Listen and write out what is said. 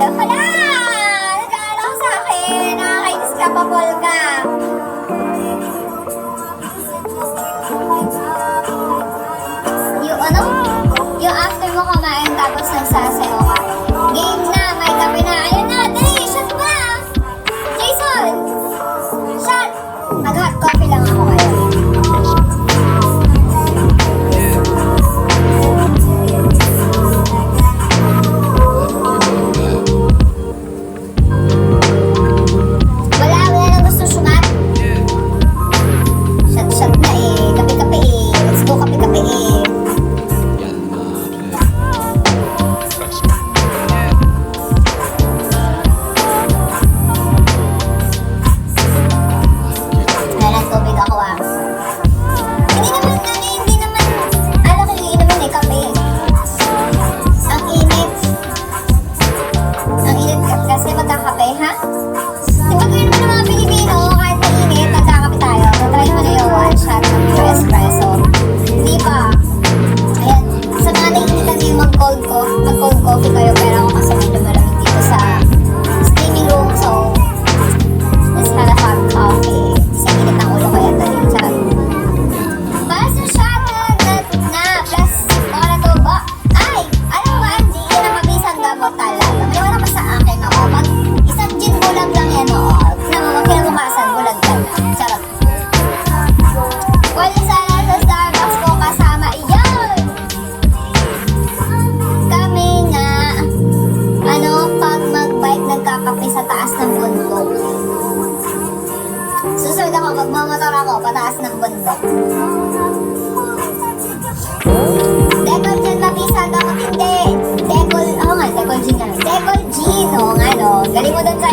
Hala! Nag-aalala ko sa akin. Nakakainis ka pa, Polka. Yung ano? Yung after mo kumain tapos nagsasayaw ka. Game na, may kape na. Ayun na, dali, shot ba? Jason! Shot! Mag-hot coffee lang ako ngayon. Wala na gusto sumat. Shot na eh. Kape-kape eh. Let's go kape-kape eh. Meron tubig ako ah. Hindi naman, alam ko yung inuman eh, kape. Ang init. Ang init kasi magkakape, ha? Di ba gano'n naman ng mga Pilipino, kahit mainit, nagkakape tayo. Try mo na yung one shot ng pure espresso. Di ba? Ayan, sa mga naiinitan yung mag-cold coffee kayo, pero ako kasi medyo malamig dito sa steaming room, so let's have a hot coffee. Kasi init ang ulo ko yan dali. Charot. Pass yung shot na plus baka na to ba? Ay! Alam mo ba, Angie, yan ang mabisang gamot talaga. May wala pa sa akin ako. Pag isang gin bulag lang yan, o. Kinabukasan, bulag ka na. Charot. Wala sana sa Starbucks ko kasama iyon. Kami nga, pag mag-bike nagkakape sa taas ng bundok. Susunod ako, magmamotor ako, pataas ng bundok. Decol gin, mabisang gamot, hindi. Decol gin nga. Decol gin, o nga, no. Galing mo doon sa